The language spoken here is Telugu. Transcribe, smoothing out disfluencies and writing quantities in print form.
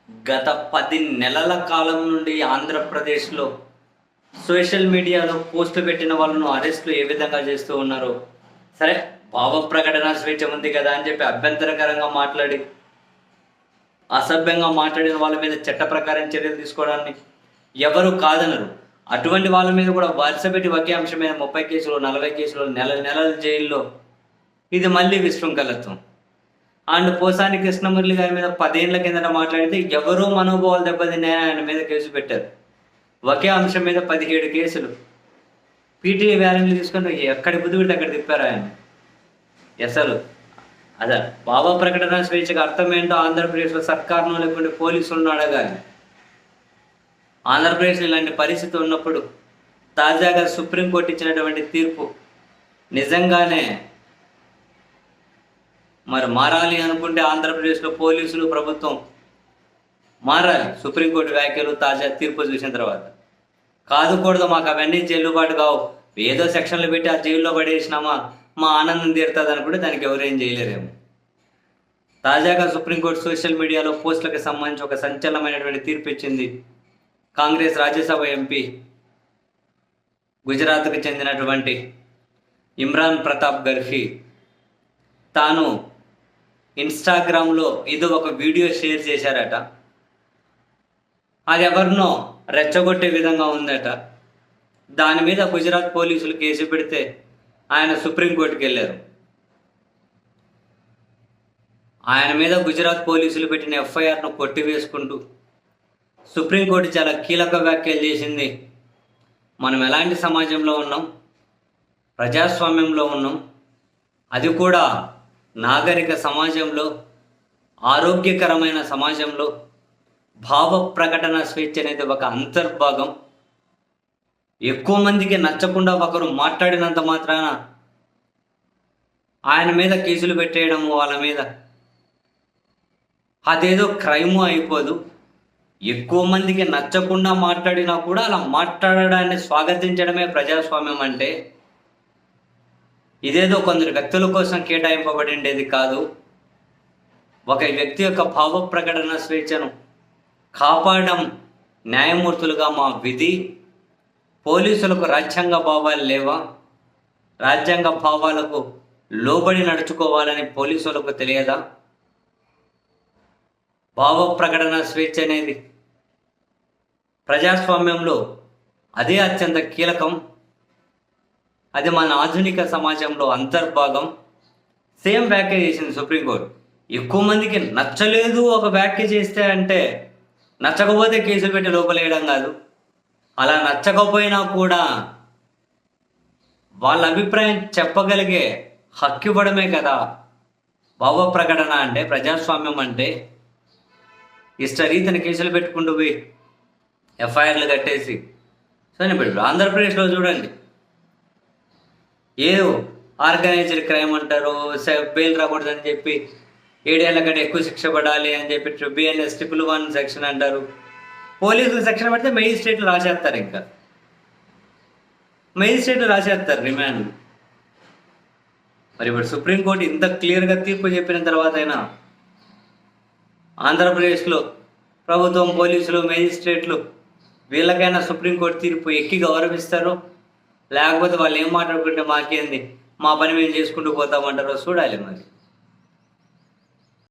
గత 10 నెలల కాలం నుండి ఆంధ్రప్రదేశ్‌లో సోషల్ మీడియాలో పోస్టులు పెట్టిన వాళ్ళను అరెస్టులు ఏ విధంగా చేస్తూ ఉన్నారో, సరే భావ ప్రకటన స్వేచ్ఛ ఉంది కదా అని చెప్పి అభ్యంతరకరంగా మాట్లాడి, అసభ్యంగా మాట్లాడిన వాళ్ళ మీద చట్ట ప్రకారం చర్యలు తీసుకోవడాన్ని ఎవరు కాదనరు. అటువంటి వాళ్ళ మీద కూడా వరుసపెట్టి ఒకే అంశం మీద 30 కేసులు, 40 కేసులు, నెలలు జైల్లో. ఇది మళ్ళీ విశృంఖలత్వం. అండ్ పోసాని కృష్ణమురళి గారి మీద 10 ఏళ్ల కిందట మాట్లాడితే ఎవరో మనోభావాలు దెబ్బతిన్నాయని ఆయన మీద కేసు పెట్టారు. ఒకే అంశం మీద 17 కేసులు. పీటీ వ్యాలీలు తీసుకొని ఎక్కడి బుద్ధి పెడితే అక్కడ తిప్పారు ఆయన. అసలు అదే భావ ప్రకటన స్వేచ్ఛకు అర్థం ఏంటో ఆంధ్రప్రదేశ్లో సర్కారును లేకుంటే పోలీసులను అడగాలి. ఆంధ్రప్రదేశ్లో ఇలాంటి పరిస్థితి ఉన్నప్పుడు తాజాగా సుప్రీంకోర్టు ఇచ్చినటువంటి తీర్పు నిజంగానే మరి మారాలి అనుకుంటే ఆంధ్రప్రదేశ్లో పోలీసులు, ప్రభుత్వం మారాలి. సుప్రీంకోర్టు వ్యాఖ్యలు, తాజా తీర్పు చూసిన తర్వాత కాదుకూడదు, మాకు అవన్నీ చెల్లుబాటు కావు, ఏదో సెక్షన్లు పెట్టి ఆ జైల్లో పడేసినామా మా ఆనందం తీరుతుంది అనుకుంటే దానికి ఎవరేం చేయలేరేమో. తాజాగా సుప్రీంకోర్టు సోషల్ మీడియాలో పోస్టులకు సంబంధించి ఒక సంచలనమైనటువంటి తీర్పు ఇచ్చింది. కాంగ్రెస్ రాజ్యసభ ఎంపీ, గుజరాత్కు చెందినటువంటి ఇమ్రాన్ ప్రతాప్ గర్హి తాను ఇన్స్టాగ్రామ్లో ఇది ఒక వీడియో షేర్ చేశారట. అది ఎవరినో రెచ్చగొట్టే విధంగా ఉందట. దాని మీద గుజరాత్ పోలీసులు కేసు పెడితే ఆయన సుప్రీంకోర్టుకి వెళ్ళారు. ఆయన మీద గుజరాత్ పోలీసులు పెట్టిన ఎఫ్ఐఆర్ను కొట్టివేసుకుంటూ సుప్రీంకోర్టు చాలా కీలక వ్యాఖ్యలు చేసింది. మనం ఎలాంటి సమాజంలో ఉన్నాం? ప్రజాస్వామ్యంలో ఉన్నాం, అది కూడా నాగరిక సమాజంలో, ఆరోగ్యకరమైన సమాజంలో భావ ప్రకటన స్వేచ్ఛ అనేది ఒక అంతర్భాగం. ఎక్కువ మందికి నచ్చకుండా ఒకరు మాట్లాడినంత మాత్రాన ఆయన మీద కేసులు పెట్టేయడం, వాళ్ళ మీద అదేదో క్రైము అయిపోదు. ఎక్కువ మందికి నచ్చకుండా మాట్లాడినా కూడా అలా మాట్లాడడాన్ని స్వాగతించడమే ప్రజాస్వామ్యం అంటే. ఇదేదో కొందరు వ్యక్తుల కోసం కేటాయింపబడిండేది కాదు. ఒక వ్యక్తి యొక్క భావ ప్రకటన స్వేచ్ఛను కాపాడడం న్యాయమూర్తులుగా మా విధి. పోలీసులకు రాజ్యాంగ భావాలు లేవా? రాజ్యాంగ భావాలకు లోబడి నడుచుకోవాలని పోలీసులకు తెలియదా? భావ ప్రకటన స్వేచ్ఛ అనేది ప్రజాస్వామ్యంలో అదే అత్యంత కీలకం. అది మన ఆధునిక సమాజంలో అంతర్భాగం. సేమ్ వ్యాఖ్య చేసింది సుప్రీంకోర్టు. ఎక్కువ మందికి నచ్చలేదు ఒక వ్యాఖ్య చేస్తే అంటే, నచ్చకపోతే కేసులు పెట్టి లోపలేయడం కాదు, అలా నచ్చకపోయినా కూడా వాళ్ళ అభిప్రాయం చెప్పగలిగే హక్కు ఇవ్వడమే కదా భావ ప్రకటన అంటే, ప్రజాస్వామ్యం అంటే. ఇష్టరీతిని కేసులు పెట్టుకుంటూ పోయి ఎఫ్ఐఆర్లు కట్టేసి ఇప్పుడు ఆంధ్రప్రదేశ్లో చూడండి, ఏదో ఆర్గనైజ్డ్ క్రైమ్ అంటారు, బెయిల్ రాకూడదని చెప్పి 7 ఏళ్ల కంటే ఎక్కువ శిక్ష పడాలి అని చెప్పి BNS 111 సెక్షన్ అంటారు. పోలీసులు సెక్షన్ పడితే మెజిస్ట్రేట్లు రాసేస్తారు, ఇంకా మెజిస్ట్రేట్లు రాసేస్తారు రిమాండ్. మరి ఇప్పుడు సుప్రీంకోర్టు ఇంత క్లియర్గా తీర్పు చెప్పిన తర్వాత అయినా ఆంధ్రప్రదేశ్లో ప్రభుత్వం, పోలీసులు, మెజిస్ట్రేట్లు వీళ్ళకైనా సుప్రీంకోర్టు తీర్పు ఎక్కి గౌరవిస్తారు, లేకపోతే వాళ్ళు ఏం మాట్లాడుకుంటే మాకేంది, మా పని మేము చేసుకుంటూ పోతామంటారో చూడాలి మరి.